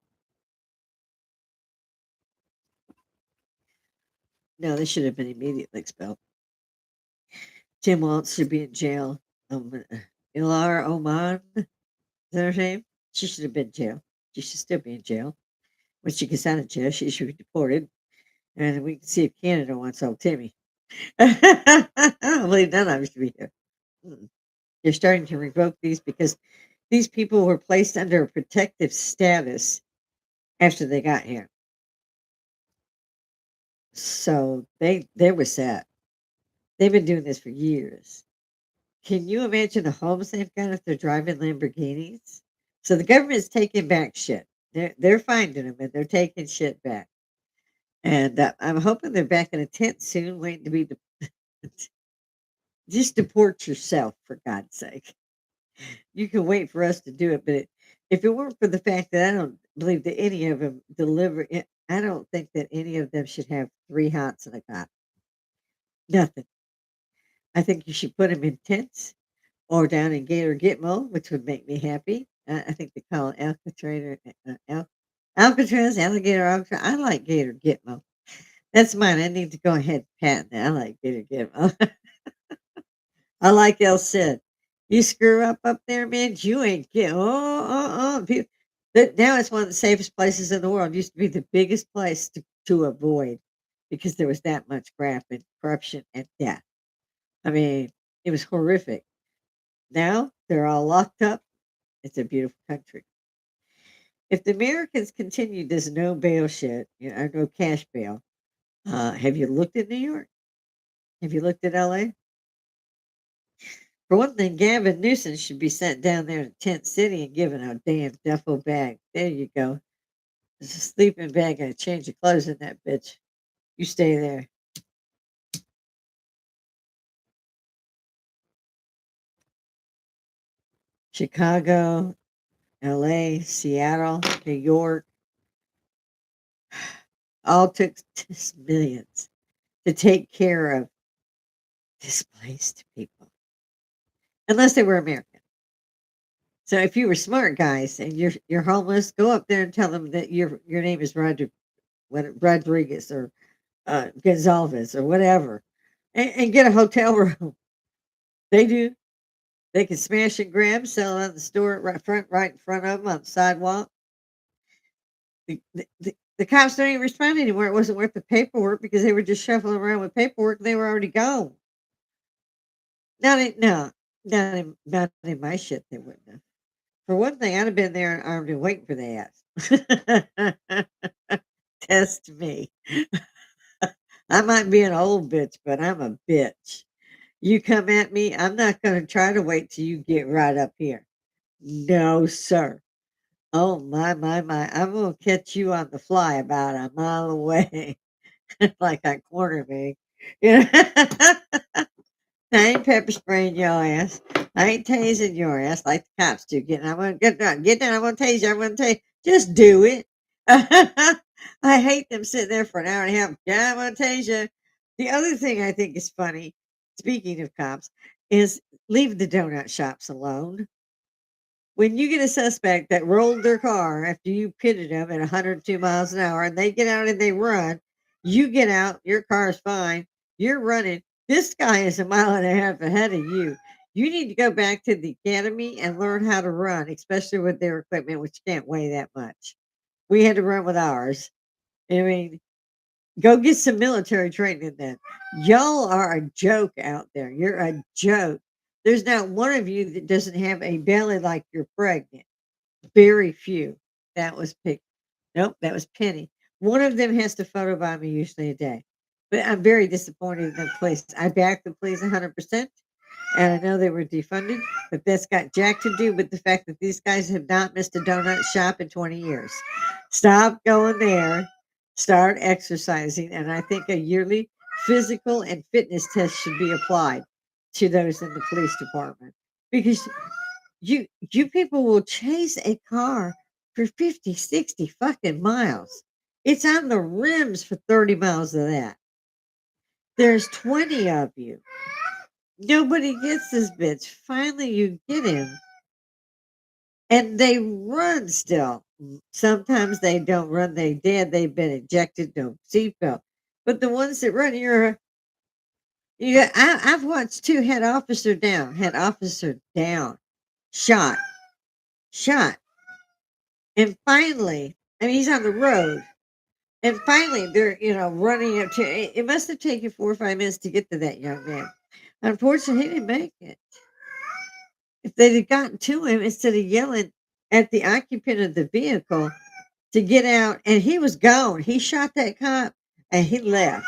No, they should have been immediately expelled. Tim Waltz should be in jail. Ilar Oman, is that her name? She should have been in jail. She should still be in jail. When she gets out of jail, she should be deported. And we can see if Canada wants old Timmy. I don't believe none of us should be here. Mm. They're starting to revoke these because these people were placed under a protective status after they got here. So they were set. They've been doing this for years. Can you imagine the homes they've got if they're driving Lamborghinis? So the government's taking back shit. They're finding them and they're taking shit back. And I'm hoping they're back in a tent soon, waiting to be just deport yourself for God's sake. You can wait for us to do it, but if it weren't for the fact that I don't believe that any of them deliver it, I don't think that any of them should have 3 hots and a cot. Nothing. I think you should put them in tents or down in Gator Gitmo, which would make me happy. I think they call it Alcatraz, Alcatraz, Alligator Alcatraz. I like Gator Gitmo. That's mine. I need to go ahead and patent that. I like Gator Gitmo. I like El Cid. You screw up there, man, you ain't get now it's one of the safest places in the world. It used to be the biggest place to avoid because there was that much graft and corruption and death. I mean, it was horrific. Now they're all locked up. It's a beautiful country. If the Americans continue this no bail shit, or no cash bail, have you looked at New York? Have you looked at LA? For one thing, Gavin Newsom should be sent down there to Tent City and given a damn duffel bag. There you go. There's a sleeping bag and a change of clothes in that bitch. You stay there. Chicago, LA, Seattle, New York, all took just millions to take care of displaced people, unless they were American. So if you were smart guys and you're homeless, go up there and tell them that your name is Rodriguez or Gonzalez or whatever, and get a hotel room. They do. They can smash and grab, sell it on the store right in front of them on the sidewalk. The cops don't even respond anymore. It wasn't worth the paperwork because they were just shuffling around with paperwork and they were already gone. No, not in my shit. They wouldn't have. For one thing, I'd have been there and armed and waiting for the ass. Test me. I might be an old bitch, but I'm a bitch. You come at me, I'm not going to try to wait till you get right up here. No, sir. Oh, my. I'm going to catch you on the fly about a mile away, like I corner me. You know? I ain't pepper spraying your ass. I ain't tasing your ass like the cops do. I'm gonna get down. Get down. I'm gonna tase you. I'm gonna tase. Just do it. I hate them sitting there for an hour and a half. Yeah, I'm gonna tase you. The other thing I think is funny, speaking of cops, is leave the donut shops alone. When you get a suspect that rolled their car after you pitted them at 102 miles an hour and they get out and they run, you get out, your car's fine, you're running. This guy is a mile and a half ahead of you. You need to go back to the academy and learn how to run, especially with their equipment, which can't weigh that much. We had to run with ours. I mean, go get some military training then. Y'all are a joke out there. You're a joke. There's not one of you that doesn't have a belly like you're pregnant. Very few. That was Pick. Nope, that was Penny. One of them has to photobomb me usually a day. But I'm very disappointed in the police. I back the police 100%. And I know they were defunded, but that's got jack to do with the fact that these guys have not missed a donut shop in 20 years. Stop going there. Start exercising. And I think a yearly physical and fitness test should be applied to those in the police department. Because you people will chase a car for 50, 60 fucking miles. It's on the rims for 30 miles of that. There's 20 of you. Nobody gets this bitch. Finally, you get him. And they run still. Sometimes they don't run. They dead. They've been ejected. No seatbelt. But the ones that run, I've watched two head officer down, shot, shot. And finally, I mean, he's on the road. And finally, they're, running up to it must have taken 4 or 5 minutes to get to that young man. Unfortunately, he didn't make it. If they'd have gotten to him instead of yelling at the occupant of the vehicle to get out, and he was gone. He shot that cop and he left.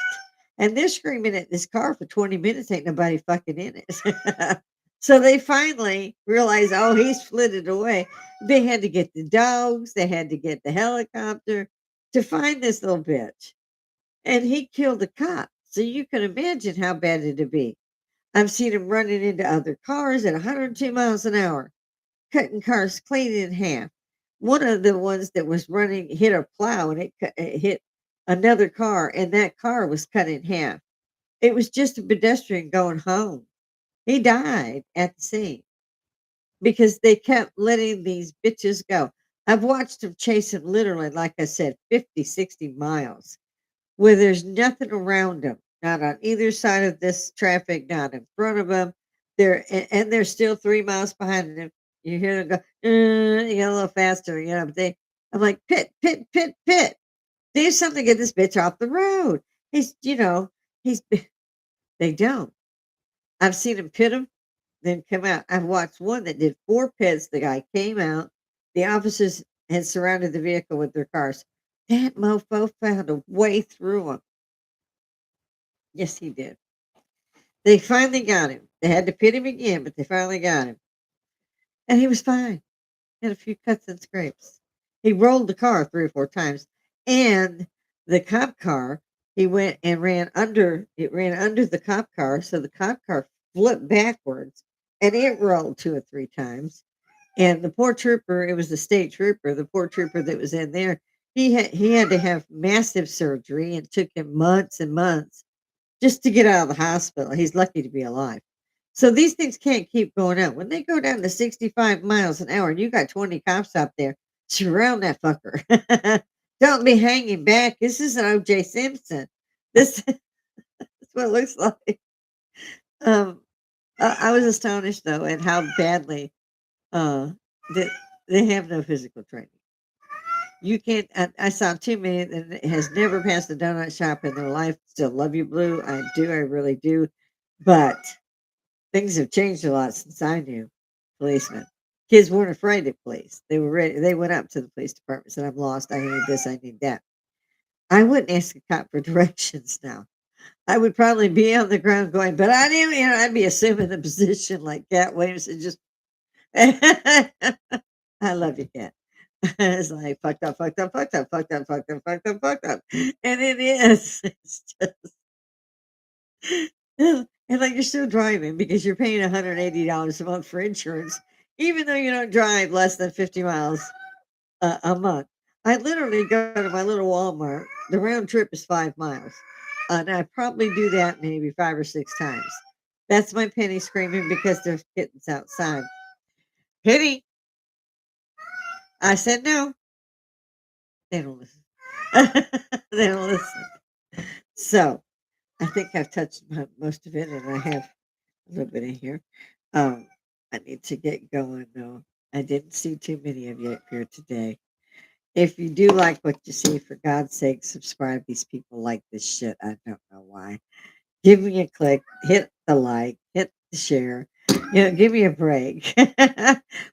And they're screaming at this car for 20 minutes. Ain't nobody fucking in it. So they finally realized, oh, he's flitted away. They had to get the dogs. They had to get the helicopter to find this little bitch. and he killed a cop. So you can imagine how bad it'd be. I've seen him running into other cars at 102 miles an hour, cutting cars clean in half. One of the ones that was running hit a plow and it hit another car, and that car was cut in half. It was just a pedestrian going home. He died at the scene because they kept letting these bitches go. I've watched them chase him literally, like I said, 50, 60 miles where there's nothing around them, not on either side of this traffic, not in front of them. And they're still 3 miles behind them. You hear them go, you get a little faster, but I'm like, pit, pit, pit, pit. Do something to get this bitch off the road. He's, they don't. I've seen him pit him, then come out. I've watched one that did 4 pits. The guy came out. The officers had surrounded the vehicle with their cars. That mofo found a way through them. Yes, he did. They finally got him. They had to pit him again, but they finally got him. And he was fine. Had a few cuts and scrapes. He rolled the car 3 or 4 times. And the cop car, he went and ran under the cop car. So the cop car flipped backwards and it rolled 2 or 3 times. And the poor trooper, it was the state trooper, the poor trooper that was in there, he had to have massive surgery and it took him months and months just to get out of the hospital. He's lucky to be alive. So these things can't keep going on. When they go down to 65 miles an hour and you got 20 cops out there, surround that fucker. Don't be hanging back. This isn't OJ Simpson. This is what it looks like. Um, I was astonished though at how badly uh, that they have no physical training. You can't. I saw too many that has never passed a donut shop in their life. Still love you, Blue. I do. I really do. But things have changed a lot since I knew policemen. Kids weren't afraid of police. They were ready. They went up to the police department, said, "I'm lost. I need this. I need that." I wouldn't ask a cop for directions now. I would probably be on the ground going, but I didn't, I'd be assuming the position like Cat Williams and just, I love you, Cat. It's like fucked up, fucked up, fucked up, fucked up, fucked up, fucked up, fucked up. And it is. It's just, and like you're still driving because you're paying $180 a month for insurance, even though you don't drive less than 50 miles a month. I literally go to my little Walmart. The round trip is 5 miles. And I probably do that maybe 5 or 6 times. That's my penny screaming because there's kittens outside. Penny, I said no. They don't listen. They don't listen. So I think I've touched most of it, and I have a little bit in here. Um, I need to get going though. I didn't see too many of you up here today. If you do like what you see, for God's sake, subscribe. These people like this shit. I don't know why. Give me a click, hit the like, hit the share. Give me a break.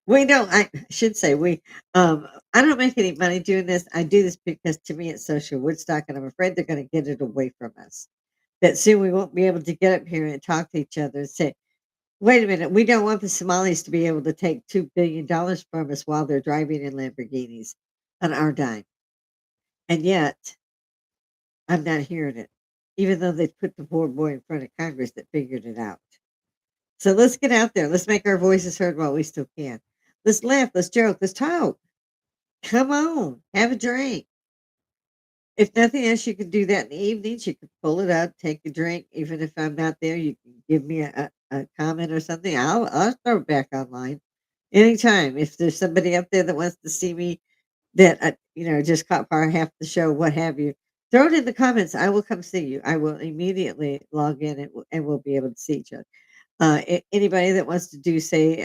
We don't. I should say we. I don't make any money doing this. I do this because to me it's social Woodstock, and I'm afraid they're going to get it away from us. That soon we won't be able to get up here and talk to each other and say, "Wait a minute, we don't want the Somalis to be able to take $2 billion from us while they're driving in Lamborghinis on our dime." And yet, I'm not hearing it, even though they put the poor boy in front of Congress that figured it out. So let's get out there. Let's make our voices heard while we still can. Let's laugh. Let's joke. Let's talk. Come on, have a drink. If nothing else, you can do that in the evenings. You can pull it up, take a drink. Even if I'm not there, you can give me a comment or something. I'll throw it back online anytime. If there's somebody up there that wants to see me that just caught fire half the show, what have you, throw it in the comments. I will come see you. I will immediately log in and we'll be able to see each other. Anybody that wants to do say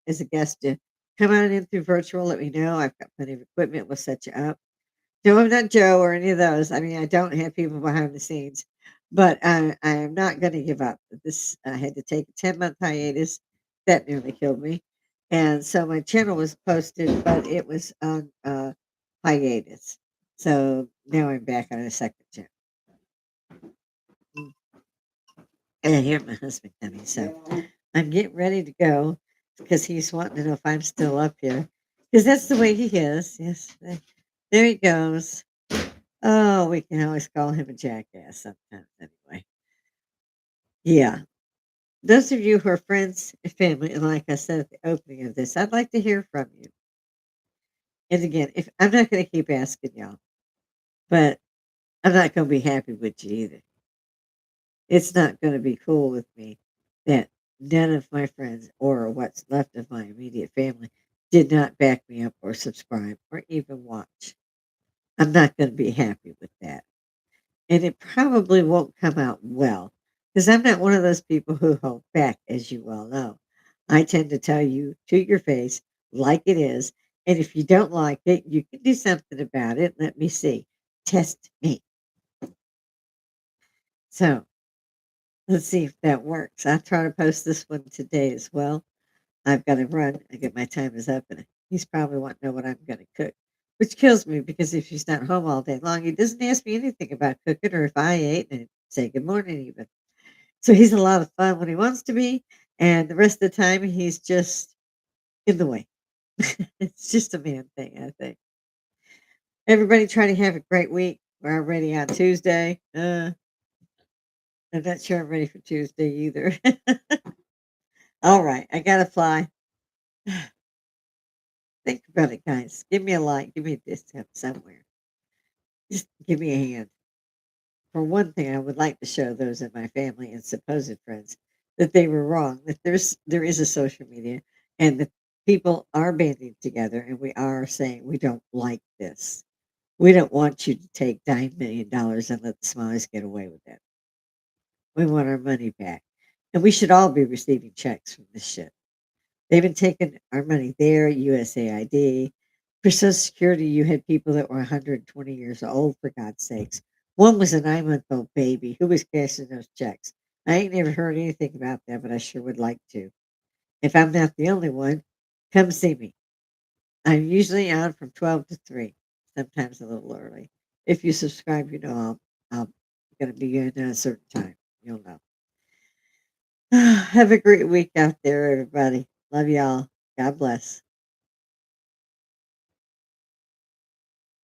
as a guest to come on in through virtual, let me know. I've got plenty of equipment. We'll set you up. No, I'm not Joe or any of those. I mean, I don't have people behind the scenes, but I am not going to give up. This I had to take a 10-month hiatus. That nearly killed me. And so my channel was posted, but it was on hiatus. So now I'm back on a second channel. And I hear my husband coming. So I'm getting ready to go because he's wanting to know if I'm still up here. Because that's the way he is. Yes. There he goes. Oh, we can always call him a jackass sometimes anyway. Yeah. Those of you who are friends and family, and like I said at the opening of this, I'd like to hear from you. And again, if I'm not going to keep asking y'all, but I'm not going to be happy with you either. It's not going to be cool with me that none of my friends or what's left of my immediate family did not back me up or subscribe or even watch. I'm not going to be happy with that. And it probably won't come out well because I'm not one of those people who hold back, as you well know. I tend to tell you to your face like it is. And if you don't like it, you can do something about it. Let me see. Test me. So let's see if that works. I'll try to post this one today as well. I've got to run. I get my time is up, and he's probably wanting to know what I'm going to cook, which kills me because if he's not home all day long, he doesn't ask me anything about cooking or if I ate and say good morning even. So he's a lot of fun when he wants to be, and the rest of the time he's just in the way. It's just a man thing, I think. Everybody try to have a great week. We're already on Tuesday. I'm not sure I'm ready for Tuesday either. All right, I gotta fly. Think about it, guys. Give me a like. Give me a discount somewhere. Just give me a hand. For one thing, I would like to show those in my family and supposed friends that they were wrong. That there is a social media, and that people are banding together, and we are saying we don't like this. We don't want you to take $9 million and let the Smileys get away with it. We want our money back, and we should all be receiving checks from this shit. They've been taking our money there, USAID. For Social Security, you had people that were 120 years old, for God's sakes. One was a 9-month-old baby who was cashing those checks. I ain't never heard anything about that, but I sure would like to. If I'm not the only one, come see me. I'm usually on from 12 to 3, sometimes a little early. If you subscribe, you know I'm going to be in at a certain time. You'll know. Have a great week out there, everybody. Love y'all. God bless.